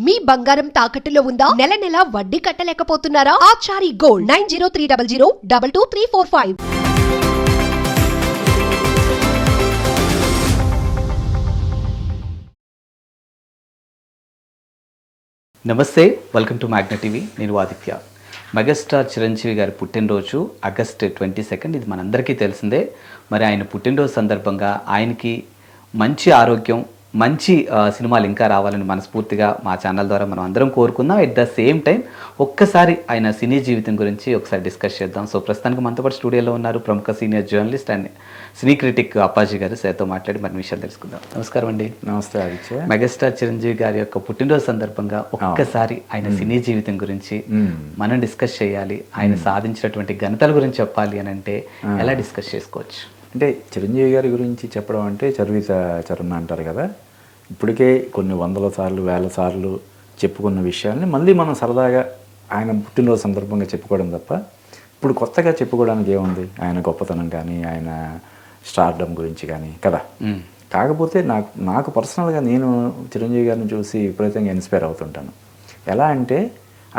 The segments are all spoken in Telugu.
మీ బంగారం తాకట్టులో ఉందా? నెల నెల వడ్డీ కట్టలేకపోతున్నారా? ఆచారి గోల్డ్ 9030022345. నమస్తే, వెల్కమ్ టు మ్యాగ్నా టీవీ. నేను ఆదిత్య. మెగాస్టార్ చిరంజీవి గారి పుట్టినరోజు ఆగస్ట్ 22. ఇది మనందరికీ తెలిసిందే. మరి ఆయన పుట్టినరోజు సందర్భంగా ఆయనకి మంచి ఆరోగ్యం, మంచి సినిమాలు ఇంకా రావాలని మనస్ఫూర్తిగా మా ఛానల్ ద్వారా మనం అందరం కోరుకుందాం. ఎట్ ద సేమ్ టైం ఒక్కసారి ఆయన సినీ జీవితం గురించి ఒకసారి డిస్కస్ చేద్దాం. సో ప్రస్తుతానికి మనతో పాటు స్టూడియోలో ఉన్నారు ప్రముఖ senior journalist and cine critic Appaji గారు. సార్తో మాట్లాడి మరిన్ని విషయాలు తెలుసుకుందాం. నమస్కారం అండి. నమస్తే ఆదిత్య. మెగాస్టార్ చిరంజీవి గారి యొక్క పుట్టినరోజు సందర్భంగా ఒక్కసారి ఆయన సినీ జీవితం గురించి మనం డిస్కస్ చేయాలి. ఆయన సాధించినటువంటి ఘనతల గురించి చెప్పాలి అని అంటే ఎలా డిస్కస్ చేసుకోవచ్చు? అంటే చిరంజీవి గారి గురించి చెప్పడం అంటే చరివిత చరణ అంటారు కదా. ఇప్పటికే కొన్ని వందల సార్లు, వేల సార్లు చెప్పుకున్న విషయాల్ని మళ్ళీ మనం సరదాగా ఆయన పుట్టినరోజు సందర్భంగా చెప్పుకోవడం తప్ప ఇప్పుడు కొత్తగా చెప్పుకోవడానికి ఏముంది? ఆయన గొప్పతనం కానీ, ఆయన స్టార్డమ్ గురించి కానీ కదా. కాకపోతే నాకు పర్సనల్గా నేను చిరంజీవి గారిని చూసి విపరీతంగా ఇన్స్పైర్ అవుతుంటాను. ఎలా అంటే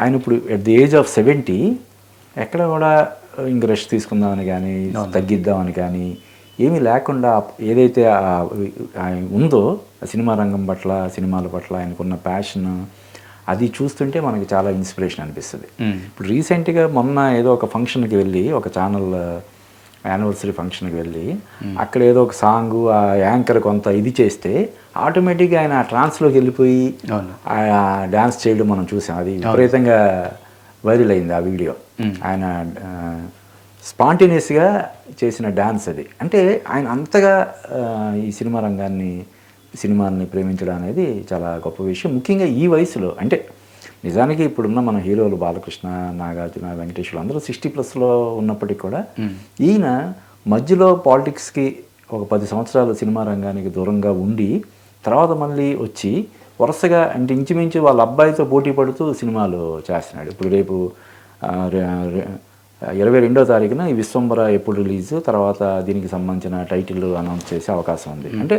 ఆయన ఇప్పుడు ఎట్ ది ఏజ్ ఆఫ్ 70 ఎక్కడ కూడా ఇంక రెస్ట్ తీసుకుందామని కానీ, తగ్గిద్దామని కానీ ఏమీ లేకుండా ఏదైతే ఉందో సినిమా రంగం పట్ల, సినిమాల పట్ల ఆయనకున్న ప్యాషన్, అది చూస్తుంటే మనకి చాలా ఇన్స్పిరేషన్ అనిపిస్తుంది. ఇప్పుడు రీసెంట్గా మొన్న ఏదో ఒక ఫంక్షన్కి వెళ్ళి, ఒక ఛానల్ యానివర్సరీ ఫంక్షన్కి వెళ్ళి అక్కడ ఏదో ఒక సాంగ్ ఆ యాంకర్ కొంత ఇది చేస్తే ఆటోమేటిక్గా ఆయన ట్రాన్స్లోకి వెళ్ళిపోయి డ్యాన్స్ చేయడం మనం చూసాం. అది విపరీతంగా వైరల్ అయింది ఆ వీడియో. ఆయన స్పాంటేనియస్గా చేసిన డ్యాన్స్ అది. అంటే ఆయన అంతగా ఈ సినిమాని ప్రేమించడం అనేది చాలా గొప్ప విషయం. ముఖ్యంగా ఈ వయసులో, అంటే నిజానికి ఇప్పుడున్న మన హీరోలు బాలకృష్ణ, నాగార్జున, వెంకటేశ్వరు అందరూ 60+ ఉన్నప్పటికీ కూడా ఈయన మధ్యలో పాలిటిక్స్కి ఒక 10 సంవత్సరాలు సినిమా రంగానికి దూరంగా ఉండి తర్వాత మళ్ళీ వచ్చి వరుసగా అంటే ఇంచుమించు వాళ్ళ అబ్బాయితో పోటీ పడుతూ సినిమాలు చేస్తున్నాడు. ఇప్పుడు రేపు 22వ తారీఖున ఈ విశ్వంబర ఎప్పుడు రిలీజ్, తర్వాత దీనికి సంబంధించిన టైటిల్ అనౌన్స్ చేసే అవకాశం ఉంది. అంటే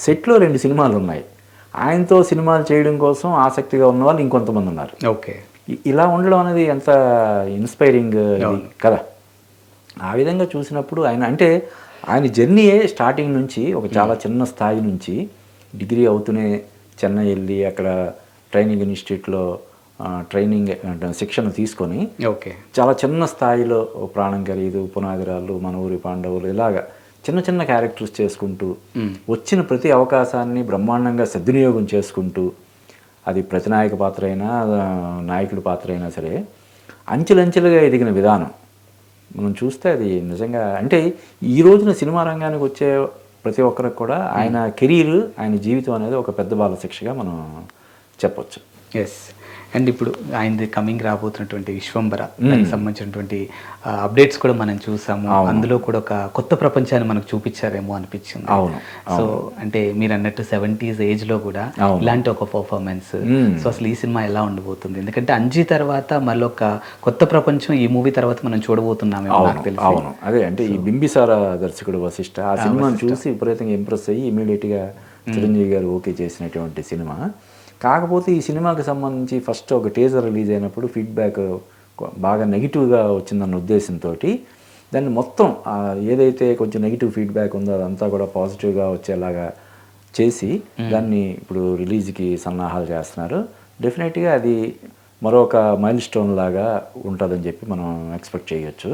సెట్లో 2 సినిమాలు ఉన్నాయి. ఆయనతో సినిమాలు చేయడం కోసం ఆసక్తిగా ఉన్న వాళ్ళు ఇంకొంతమంది ఉన్నారు. ఓకే, ఇలా ఉండడం అనేది ఎంత ఇన్స్పైరింగ్ కదా. ఆ విధంగా చూసినప్పుడు ఆయన జర్నీయే స్టార్టింగ్ నుంచి ఒక చాలా చిన్న స్థాయి నుంచి డిగ్రీ అవుతూనే చెన్నై వెళ్ళి అక్కడ ట్రైనింగ్ ఇన్స్టిట్యూట్లో శిక్షణ తీసుకొని చాలా చిన్న స్థాయిలో ప్రాణం ఖరీదు, పునాదిరాళ్ళు, మన ఊరి పాండవులు, ఇలాగా చిన్న చిన్న క్యారెక్టర్స్ చేసుకుంటూ వచ్చిన ప్రతి అవకాశాన్ని బ్రహ్మాండంగా సద్వినియోగం చేసుకుంటూ, అది ప్రతినాయక పాత్ర అయినా నాయకుడి పాత్ర అయినా సరే అంచెలంచెలుగా ఎదిగిన విధానం మనం చూస్తే అది నిజంగా అంటే ఈ రోజున సినిమా రంగానికి వచ్చే ప్రతి ఒక్కరికి కూడా ఆయన కెరీర్, ఆయన జీవితం అనేది ఒక పెద్ద బాల శిక్షగా మనం చెప్పొచ్చు. ఎస్. అండ్ ఇప్పుడు ఆయనది కమింగ్ రాబోతున్నటువంటి విశ్వంబర దానికి సంబంధించినటువంటి అప్డేట్స్ కూడా మనం చూసాము. అందులో కూడా ఒక కొత్త ప్రపంచాన్ని మనకు చూపించారేమో అనిపించింది. సో అంటే మీరు అన్నట్టు 70s ఏజ్లో కూడా ఇలాంటి ఒక పర్ఫార్మెన్స్, సో అసలు ఈ సినిమా ఎలా ఉండబోతుంది? ఎందుకంటే అంజీ తర్వాత మళ్ళీ ఒక కొత్త ప్రపంచం ఈ మూవీ తర్వాత మనం చూడబోతున్నామేమో నాకు తెలిసి. అవును, అదే అంటే ఈ బింబిసార దర్శకుడు వశిష్ఠ ఆ సినిమాను చూసి విపరీతంగా ఇంప్రెస్ అయ్యి ఇమీడియట్గా చిరంజీవి గారు ఓకే చేసినటువంటి సినిమా. కాకపోతే ఈ సినిమాకి సంబంధించి ఫస్ట్ ఒక టీజర్ రిలీజ్ అయినప్పుడు ఫీడ్బ్యాక్ బాగా నెగిటివ్గా వచ్చిందన్న ఉద్దేశంతో దాన్ని మొత్తం ఏదైతే కొంచెం నెగిటివ్ ఫీడ్బ్యాక్ ఉందో అదంతా కూడా పాజిటివ్గా వచ్చేలాగా చేసి దాన్ని ఇప్పుడు రిలీజ్కి సన్నాహాలు చేస్తున్నారు. డెఫినెట్గా అది మరొక మైల్ స్టోన్ లాగా ఉంటుందని చెప్పి మనం ఎక్స్పెక్ట్ చేయొచ్చు.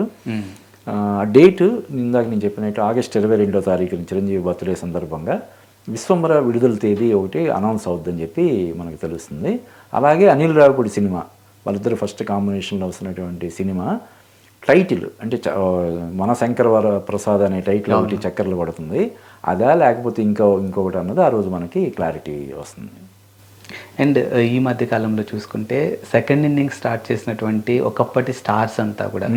డేట్ ఇందాక నేను చెప్పినట్టు ఆగస్ట్ 22వ తారీఖున చిరంజీవి బర్త్డే సందర్భంగా విశ్వంబర విడుదల తేదీ ఒకటి అనౌన్స్ అవుద్దని చెప్పి మనకు తెలుస్తుంది. అలాగే అనిల్ రావిపూడి సినిమా, వాళ్ళిద్దరు ఫస్ట్ కాంబినేషన్లో వస్తున్నటువంటి సినిమా టైటిల్ అంటే మన శంకర వర ప్రసాద్ అనే టైటిల్ ఒకటి చక్కర్లు పడుతుంది. అదా లేకపోతే ఇంకొకటి అన్నది ఆ రోజు మనకి క్లారిటీ వస్తుంది. అండ్ ఈ మధ్య కాలంలో చూసుకుంటే సెకండ్ ఇన్నింగ్ స్టార్ట్ చేసినటువంటి ఒకప్పటి స్టార్స్ అంతా కూడా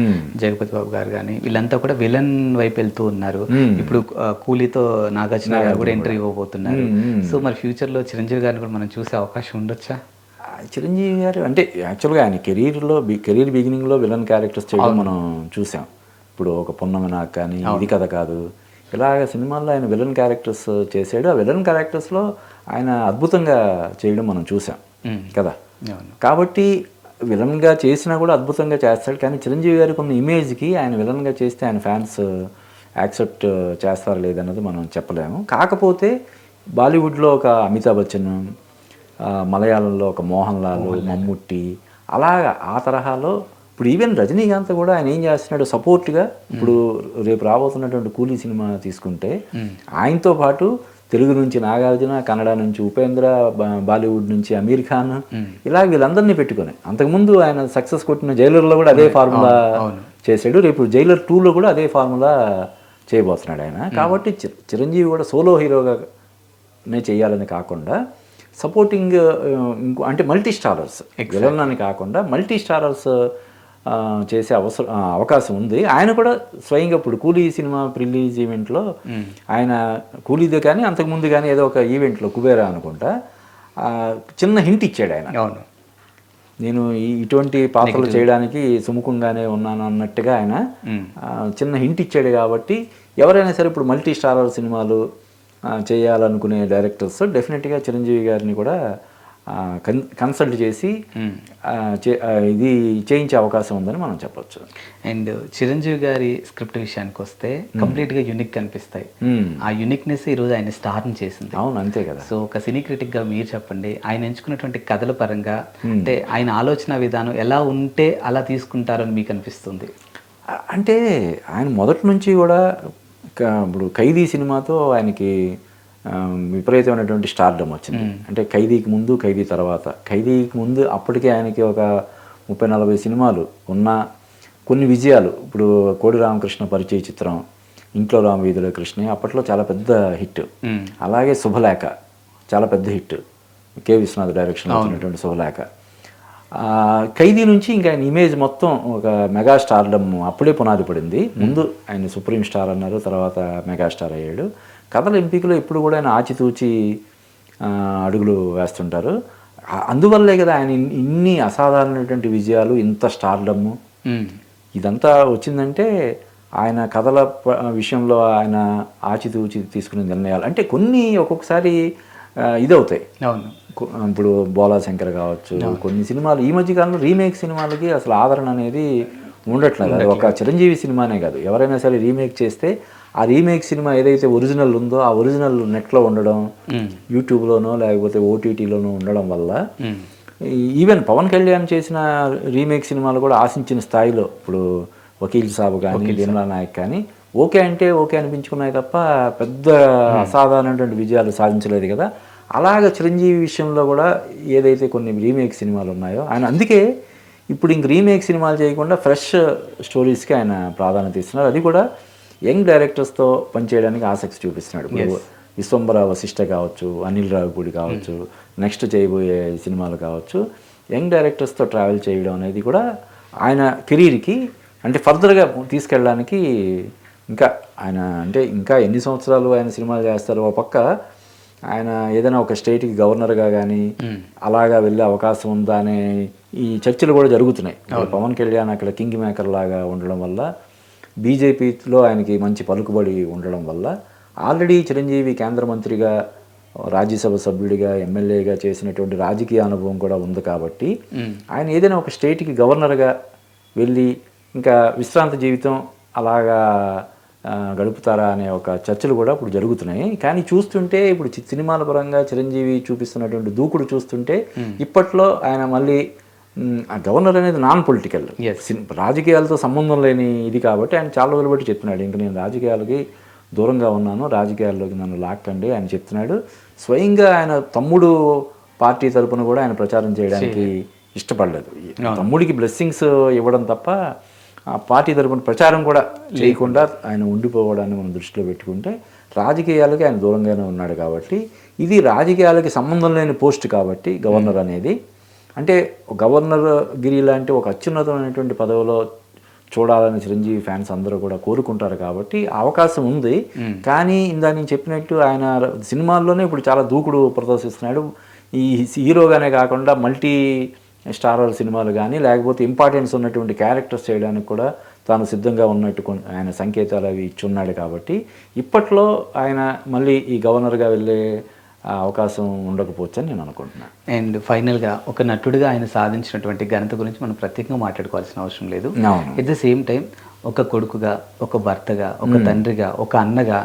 జగపతి బాబు గారు కానీ వీళ్ళంతా కూడా విలన్ వైపు వెళ్తూ ఉన్నారు. ఇప్పుడు కూలీతో నాగార్జున గారు కూడా ఎంట్రీ ఇవ్వబోతున్నారు. సో మరి ఫ్యూచర్లో చిరంజీవి గారిని కూడా మనం చూసే అవకాశం ఉండొచ్చా? చిరంజీవి గారు అంటే యాక్చువల్గా ఆయన కెరీర్ బిగినింగ్లో విలన్ క్యారెక్టర్స్ చేయడం మనం చూసాం. ఇప్పుడు ఒక పున్నమి నాకు కానీ, ఇది కథ కాదు, ఇలాగ సినిమాల్లో ఆయన విలన్ క్యారెక్టర్స్ చేసాడు. ఆ విలన్ క్యారెక్టర్స్లో ఆయన అద్భుతంగా చేయడం మనం చూసాం. కదా. అవును. కాబట్టి విలన్గా చేసినా కూడా అద్భుతంగా చేస్తాడు. కానీ చిరంజీవి గారికి ఉన్న ఇమేజ్కి ఆయన విలన్గా చేస్తే ఆయన ఫ్యాన్స్ యాక్సెప్ట్ చేస్తారా లేదన్నది మనం చెప్పలేము. కాకపోతే బాలీవుడ్లో ఒక అమితాబ్ బచ్చన్, మలయాళంలో ఒక మోహన్ లాల్, మమ్ముట్టి, అలాగా ఆ తరహాలో ఇప్పుడు ఈవెన్ రజనీకాంత్ కూడా ఆయన ఏం చేస్తున్నాడు సపోర్ట్గా. ఇప్పుడు రేపు రాబోతున్నటువంటి కూలీ సినిమా తీసుకుంటే ఆయనతో పాటు తెలుగు నుంచి నాగార్జున, కన్నడ నుంచి ఉపేంద్ర, బాలీవుడ్ నుంచి అమీర్ ఖాన్, ఇలా వీళ్ళందరినీ పెట్టుకొని అంతకుముందు ఆయన సక్సెస్ కొట్టిన జైలర్లో కూడా అదే ఫార్ములా చేశాడు. రేపు జైలర్ 2లో కూడా అదే ఫార్ములా చేయబోతున్నాడు ఆయన. కాబట్టి చిరంజీవి కూడా సోలో హీరోగానే చేయాలని కాకుండా సపోర్టింగ్ ఇంకో అంటే మల్టీ స్టారర్స్ విలన్ అని కాకుండా మల్టీ స్టారర్స్ చేసే అవకాశం ఉంది. ఆయన కూడా స్వయంగా ఇప్పుడు కూలీ సినిమా రిలీజ్ ఈవెంట్లో ఆయన కూలీదే కానీ అంతకుముందు కానీ ఏదో ఒక ఈవెంట్లో కుబేరా అనుకుంటా చిన్న హింట్ ఇచ్చాడు ఆయన. అవును, నేను ఇటువంటి పాత్రలు చేయడానికి సుముఖంగానే ఉన్నాను అన్నట్టుగా ఆయన చిన్న హింట్ ఇచ్చాడు. కాబట్టి ఎవరైనా సరే ఇప్పుడు మల్టీ స్టారర్ సినిమాలు చేయాలనుకునే డైరెక్టర్స్ డెఫినెట్గా చిరంజీవి గారిని కూడా కన్సల్ట్ చేసి ఇది చేయించే అవకాశం ఉందని మనం చెప్పొచ్చు. అండ్ చిరంజీవి గారి స్క్రిప్ట్ విషయానికి వస్తే కంప్లీట్గా యూనిక్ కనిపిస్తాయి. ఆ యూనిక్నెస్ ఈరోజు ఆయన స్టార్ని చేసింది. అవును, అంతే కదా. సో ఒక సినీ క్రిటిక్గా మీరు చెప్పండి, ఆయన ఎంచుకున్నటువంటి కథల పరంగా అంటే ఆయన ఆలోచన విధానం ఎలా ఉంటే అలా తీసుకుంటారని మీకు అనిపిస్తుంది? అంటే ఆయన మొదటి నుంచి కూడా ఇప్పుడు ఖైదీ సినిమాతో ఆయనకి విపరీతమైనటువంటి స్టార్డమ్ వచ్చింది. అంటే ఖైదీకి ముందు, ఖైదీ తర్వాత. ఖైదీకి ముందు అప్పటికే ఆయనకి ఒక 30-40 సినిమాలు ఉన్న కొన్ని విజయాలు. ఇప్పుడు కోడి రామకృష్ణ పరిచయ చిత్రం, ఇంట్లో రామవీధిలో కృష్ణ అప్పట్లో చాలా పెద్ద హిట్. అలాగే శుభలేఖ చాలా పెద్ద హిట్, కె విశ్వనాథ్ డైరెక్షన్ వచ్చినటువంటి శుభలేఖ. ఖైదీ నుంచి ఇంకా ఆయన ఇమేజ్ మొత్తం ఒక మెగా స్టార్డమ్ అప్పుడే పునాది పడింది. ముందు ఆయన సుప్రీం స్టార్ అన్నారు, తర్వాత మెగాస్టార్ అయ్యాడు. కథల ఎంపికలో ఇప్పుడు కూడా ఆయన ఆచితూచి అడుగులు వేస్తుంటారు. అందువల్లే కదా ఆయన ఇన్ని అసాధారణమైనటువంటి విజయాలు, ఇంత స్టార్డమ్ ఇదంతా వచ్చిందంటే ఆయన కథల విషయంలో ఆయన ఆచితూచి తీసుకునే నిర్ణయాలు. అంటే కొన్ని ఒక్కొక్కసారి ఇదవుతాయి. అవును, ఇప్పుడు బోలాశంకర్ కావచ్చు, కొన్ని సినిమాలు ఈ మధ్యకాలంలో రీమేక్ సినిమాలకి అసలు ఆదరణ అనేది ఉండట్లేదు. అది ఒక చిరంజీవి సినిమానే కాదు, ఎవరైనా సరే రీమేక్ చేస్తే ఆ రీమేక్ సినిమా ఏదైతే ఒరిజినల్ ఉందో ఆ ఒరిజినల్ నెట్లో ఉండడం, యూట్యూబ్లోనో లేకపోతే ఓటీటీలోనో ఉండడం వల్ల ఈవెన్ పవన్ కళ్యాణ్ చేసిన రీమేక్ సినిమాలు కూడా ఆశించిన స్థాయిలో ఇప్పుడు వకీల్ సాబ్ కానీ, బిర్లా నాయక్ కానీ ఓకే అంటే ఓకే అనిపించుకున్నాయి తప్ప పెద్ద అసాధారణమైనటువంటి విజయాలు సాధించలేదు కదా. అలాగ చిరంజీవి విషయంలో కూడా ఏదైతే కొన్ని రీమేక్ సినిమాలు ఉన్నాయో ఆయన అందుకే ఇప్పుడు ఇంక రీమేక్ సినిమాలు చేయకుండా ఫ్రెష్ స్టోరీస్కి ఆయన ప్రాధాన్యత ఇస్తున్నారు. అది కూడా యంగ్ డైరెక్టర్స్తో పనిచేయడానికి ఆసక్తి చూపిస్తున్నాడు. ఇప్పుడు విశ్వంబర వశిష్ఠ కావచ్చు, అనిల్ రావిపూడి కావచ్చు, నెక్స్ట్ చేయబోయే సినిమాలు కావచ్చు, యంగ్ డైరెక్టర్స్తో ట్రావెల్ చేయడం అనేది కూడా ఆయన కెరీర్కి అంటే ఫర్దర్గా తీసుకెళ్ళడానికి ఇంకా ఆయన అంటే ఇంకా ఎన్ని సంవత్సరాలు ఆయన సినిమాలు చేస్తారు. ఒక పక్క ఆయన ఏదైనా ఒక స్టేట్కి గవర్నర్గా కానీ అలాగా వెళ్ళే అవకాశం ఉందా అనే ఈ చర్చలు కూడా జరుగుతున్నాయి. పవన్ కళ్యాణ్ అక్కడ కింగ్ మేకర్ లాగా ఉండడం వల్ల, బీజేపీలో ఆయనకి మంచి పలుకుబడి ఉండడం వల్ల, ఆల్రెడీ చిరంజీవి కేంద్ర మంత్రిగా, రాజ్యసభ సభ్యుడిగా, ఎమ్మెల్యేగా చేసినటువంటి రాజకీయ అనుభవం కూడా ఉంది. కాబట్టి ఆయన ఏదైనా ఒక స్టేట్కి గవర్నర్గా వెళ్ళి ఇంకా విశ్రాంతి జీవితం అలాగా గడుపుతారా అనే ఒక చర్చలు కూడా ఇప్పుడు జరుగుతున్నాయి. కానీ చూస్తుంటే ఇప్పుడు సినిమాల పరంగా చిరంజీవి చూపిస్తున్నటువంటి దూకుడు చూస్తుంటే ఇప్పట్లో ఆయన మళ్ళీ గవర్నర్ అనేది నాన్ పొలిటికల్, రాజకీయాలతో సంబంధం లేని ఇది కాబట్టి ఆయన చాలా రోజులు బట్టి చెప్తున్నాడు, ఇంక నేను రాజకీయాలకి దూరంగా ఉన్నాను, రాజకీయాల్లోకి నన్ను లాక్కండి ఆయన చెప్తున్నాడు. స్వయంగా ఆయన తమ్ముడు పార్టీ తరపున కూడా ఆయన ప్రచారం చేయడానికి ఇష్టపడలేదు. తమ్ముడికి బ్లెస్సింగ్స్ ఇవ్వడం తప్ప ఆ పార్టీ తరపున ప్రచారం కూడా చేయకుండా ఆయన ఉండిపోవడాన్ని మనం దృష్టిలో పెట్టుకుంటే రాజకీయాలకి ఆయన దూరంగానే ఉన్నాడు. కాబట్టి ఇది రాజకీయాలకి సంబంధం లేని పోస్ట్ కాబట్టి గవర్నర్ అనేది, అంటే గవర్నర్ గిరి లాంటి ఒక అత్యున్నతమైనటువంటి పదవిలో చూడాలని చిరంజీవి ఫ్యాన్స్ అందరూ కూడా కోరుకుంటారు. కాబట్టి అవకాశం ఉంది. కానీ ఇందా నేను చెప్పినట్టు ఆయన సినిమాల్లోనే ఇప్పుడు చాలా దూకుడు ప్రదర్శిస్తున్నాడు. ఈ హీరోగానే కాకుండా మల్టీ స్టారర్ సినిమాలు కానీ లేకపోతే ఇంపార్టెన్స్ ఉన్నటువంటి క్యారెక్టర్స్ చేయడానికి కూడా తాను సిద్ధంగా ఉన్నట్టు ఆయన సంకేతాలు అవి ఇచ్చున్నాడు. కాబట్టి ఇప్పట్లో ఆయన మళ్ళీ ఈ గవర్నర్గా వెళ్ళే ఆ అవకాశం ఉండకపోవచ్చు అని నేను అనుకుంటున్నాను. అండ్ ఫైనల్గా ఒక నటుడిగా ఆయన సాధించినటువంటి ఘనత గురించి మనం ప్రత్యేకంగా మాట్లాడుకోవాల్సిన అవసరం లేదు. అవును. ఎట్ ద సేమ్ టైం ఒక కొడుకుగా, ఒక భర్తగా, ఒక తండ్రిగా, ఒక అన్నగా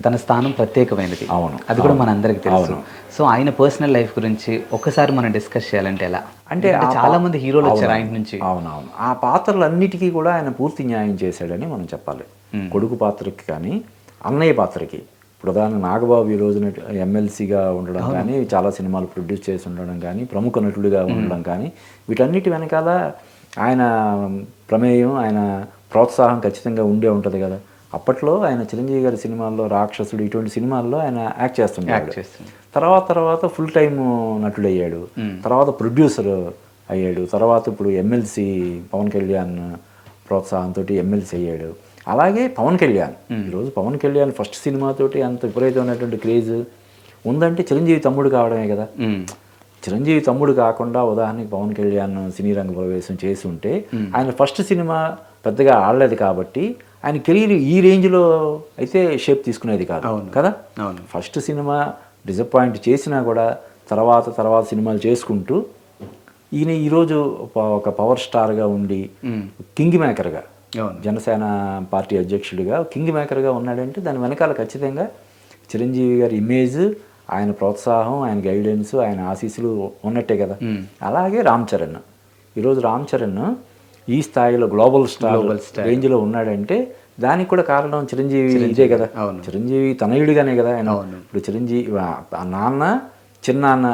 తన స్థానం ప్రత్యేకమైనది. అవును. అది కూడా మన అందరికి తెలుసు. అవును. సో ఆయన పర్సనల్ లైఫ్ గురించి ఒకసారి మనం డిస్కస్ చేయాలంటే ఎలా? అంటే చాలా మంది హీరోలు వచ్చారు ఆయన నుంచి. అవునవును. ఆ పాత్రలన్నిటికీ కూడా ఆయన పూర్తి న్యాయం చేశాడని మనం చెప్పాలి. కొడుకు పాత్రకి కానీ, అన్నయ్య పాత్రకి. ఇప్పుడు ఉదాహరణ నాగబాబు ఈ రోజున ఎమ్మెల్సీగా ఉండడం కానీ, చాలా సినిమాలు ప్రొడ్యూస్ చేసి ఉండడం కానీ, ప్రముఖ నటుడిగా ఉండడం కానీ, వీటన్నిటి వెనకాల ఆయన ప్రమేయం, ఆయన ప్రోత్సాహం ఖచ్చితంగా ఉండే ఉంటుంది కదా. అప్పట్లో ఆయన చిరంజీవి గారి సినిమాల్లో రాక్షసుడు ఇటువంటి సినిమాల్లో ఆయన యాక్ట్ చేస్తున్నాడు. తర్వాత ఫుల్ టైం నటుడయ్యాడు. తర్వాత ప్రొడ్యూసర్ అయ్యాడు. తర్వాత ఇప్పుడు ఎమ్మెల్సీ పవన్ కళ్యాణ్ ప్రోత్సాహంతో ఎమ్మెల్సీ అయ్యాడు. అలాగే పవన్ కళ్యాణ్ ఈరోజు పవన్ కళ్యాణ్ ఫస్ట్ సినిమాతోటి అంత విపరీతమైనటువంటి క్రేజ్ ఉందంటే చిరంజీవి తమ్ముడు కావడమే కదా. చిరంజీవి తమ్ముడు కాకుండా ఉదాహరణకి పవన్ కళ్యాణ్ సినీ రంగ ప్రవేశం చేసి ఉంటే ఆయన ఫస్ట్ సినిమా పెద్దగా ఆడలేదు కాబట్టి ఆయన కెరీర్ ఈ రేంజ్లో అయితే షేప్ తీసుకునేది కాదు కదా. ఫస్ట్ సినిమా డిసప్పాయింట్ చేసినా కూడా తర్వాత సినిమాలు చేసుకుంటూ ఈయన ఈరోజు ఒక పవర్ స్టార్గా ఉండి కింగ్ మేకర్గా, జనసేన పార్టీ అధ్యక్షుడిగా కింగ్ మేకర్గా ఉన్నాడంటే దాని వెనకాల ఖచ్చితంగా చిరంజీవి గారి ఇమేజ్, ఆయన ప్రోత్సాహం, ఆయన గైడెన్స్, ఆయన ఆశీస్సులు ఉన్నట్టే కదా. అలాగే రామ్ చరణ్ ఈరోజు ఈ స్థాయిలో గ్లోబల్ స్టార్ రేంజ్లో ఉన్నాడంటే దానికి కూడా కారణం చిరంజీవి ఇదే కదా. చిరంజీవి తనయుడిగానే కదా ఆయన. ఇప్పుడు చిరంజీవి నాన్న చిన్నాన్న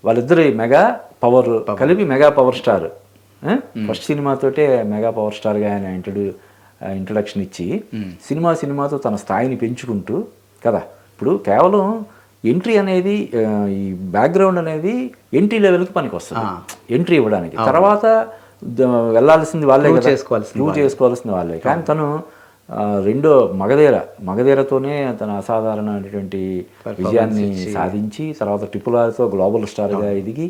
వాళ్ళిద్దరు మెగా పవర్ కలిపి మెగా పవర్ స్టార్. ఫస్ట్ సినిమాతోటే మెగా పవర్ స్టార్గా ఆయన ఇంట్రడక్షన్ ఇచ్చి సినిమాతో తన స్థాయిని పెంచుకుంటూ కదా. ఇప్పుడు కేవలం ఎంట్రీ అనేది, ఈ బ్యాక్గ్రౌండ్ అనేది ఎంట్రీ లెవెల్కి పనికి వస్తుంది, ఎంట్రీ ఇవ్వడానికి. తర్వాత వెళ్ళాల్సింది వాళ్ళే కదా, ప్రూవ్ చేసుకోవాల్సింది వాళ్ళే. కానీ తను రెండో మగధీరతోనే తన అసాధారణమైనటువంటి విజయాన్ని సాధించి తర్వాత RRRతో గ్లోబల్ స్టార్గా ఎదిగి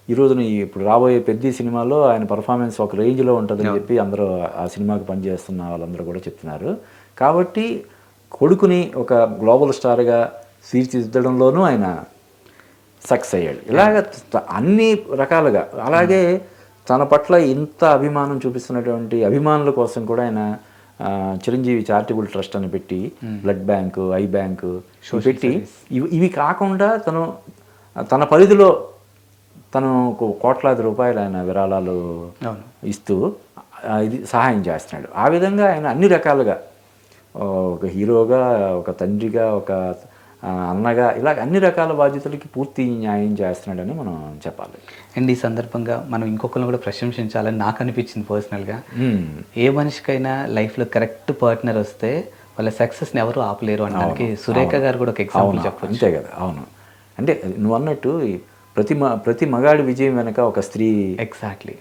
ఈ రోజున ఇప్పుడు రాబోయే పెద్ద సినిమాలో ఆయన పర్ఫార్మెన్స్ ఒక రేంజ్లో ఉంటుందని చెప్పి అందరూ ఆ సినిమాకి పనిచేస్తున్న వాళ్ళందరూ కూడా చెప్తున్నారు. కాబట్టి కొడుకుని ఒక గ్లోబల్ స్టార్గా తీర్చిదిద్దడంలోనూ ఆయన సక్సెస్ అయ్యాడు. ఇలాగ అన్ని రకాలుగా. అలాగే తన పట్ల ఇంత అభిమానం చూపిస్తున్నటువంటి అభిమానుల కోసం కూడా ఆయన చిరంజీవి చారిటబుల్ ట్రస్ట్ అని పెట్టి బ్లడ్ బ్యాంకు, ఐ బ్యాంకు పెట్టి ఇవి కాకుండా తన పరిధిలో తను కోట్లాది రూపాయలు ఆయన విరాళాలు ఇస్తూ ఇది సహాయం చేస్తున్నాడు. ఆ విధంగా ఆయన అన్ని రకాలుగా ఒక హీరోగా, ఒక తండ్రిగా, ఒక అన్నగా, ఇలా అన్ని రకాల బాధ్యతలకి పూర్తి న్యాయం చేస్తున్నాడని మనం చెప్పాలి. అండ్ ఈ సందర్భంగా మనం ఇంకొకరిని కూడా ప్రశంసించాలని నాకు అనిపించింది పర్సనల్గా. ఏ మనిషికైనా లైఫ్లో కరెక్ట్ పార్ట్నర్ వస్తే వాళ్ళ సక్సెస్ని ఎవరు ఆపలేరు అనడానికి సురేఖ గారు కూడా ఒక ఎగ్జాంపుల్ చెప్పచ్చు. అంతే కదా. అవును. అంటే నువ్వు అన్నట్టు ప్రతి మగాడి విజయం వెనక ఒక స్త్రీ ఎగ్జాక్ట్లీ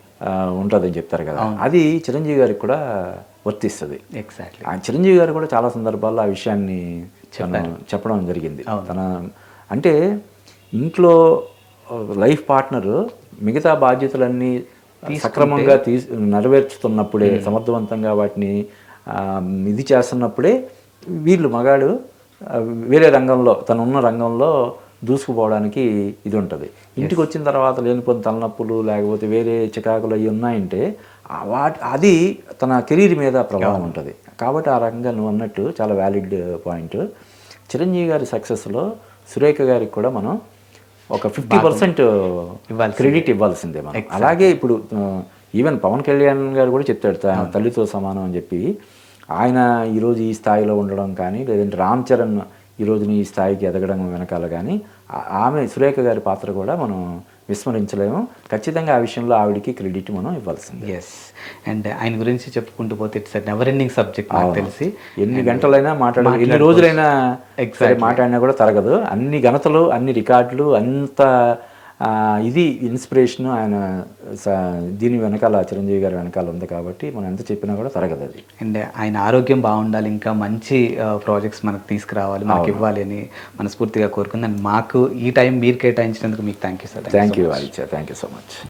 ఉంటుందని చెప్తారు కదా. అది చిరంజీవి గారికి కూడా వర్తిస్తుంది. ఎగ్జాక్ట్లీ. చిరంజీవి గారు కూడా చాలా సందర్భాల్లో ఆ విషయాన్ని చెప్పడం జరిగింది. అంటే ఇంట్లో లైఫ్ పార్ట్నర్ మిగతా బాధ్యతలన్నీ సక్రమంగా నెరవేర్చుతున్నప్పుడే, సమర్థవంతంగా వాటిని ఇది చేస్తున్నప్పుడే వీళ్ళు మగాడు వేరే రంగంలో, తనున్న రంగంలో దూసుకుపోవడానికి ఇది ఉంటుంది. ఇంటికి వచ్చిన తర్వాత లేనిపోయిన తలనొప్పులు లేకపోతే వేరే చికాకులు అవి ఉన్నాయంటే అది తన కెరీర్ మీద ప్రభావం ఉంటుంది. కాబట్టి ఆ రకంగా నువ్వు అన్నట్టు చాలా వ్యాలిడ్ పాయింట్. చిరంజీవి గారి సక్సెస్లో సురేఖ గారికి కూడా మనం ఒక 50% క్రెడిట్ ఇవ్వాల్సిందే మనం. అలాగే ఇప్పుడు ఈవెన్ పవన్ కళ్యాణ్ గారు కూడా చెప్తాడు తల్లితో సమానం అని చెప్పి. ఆయన ఈరోజు ఈ స్థాయిలో ఉండడం కానీ, లేదంటే రామ్ చరణ్ ఈ రోజుని ఈ స్థాయికి ఎదగడం వెనకాల కానీ ఆమె సురేఖ గారి పాత్ర కూడా మనం విస్మరించలేము. ఖచ్చితంగా ఆ విషయంలో ఆవిడికి క్రెడిట్ మనం ఇవ్వాల్సింది. ఎస్. అండ్ ఆయన గురించి చెప్పుకుంటూ పోతే ఇట్స్ నెవర్ ఎండింగ్ సబ్జెక్ట్. నాకు తెలిసి ఎన్ని గంటలైనా ఎన్ని రోజులైనా మాట్లాడినా కూడా తరగదు. అన్ని ఘనతలు, అన్ని రికార్డులు, అంత ఇది ఇన్స్పిరేషన్ ఆయన దీని వెనకాల, చిరంజీవి గారి వెనకాల ఉంది. కాబట్టి మనం ఎంత చెప్పినా కూడా తరగదు అది. అండ్ ఆయన ఆరోగ్యం బాగుండాలి, ఇంకా మంచి ప్రాజెక్ట్స్ మనకు తీసుకురావాలి, మనకు ఇవ్వాలి అని మనస్ఫూర్తిగా కోరుకుంది. అండ్ మాకు ఈ టైం మీరు కేటాయించినందుకు మీకు thank you sir. Thank you Aditya. Thank you so much.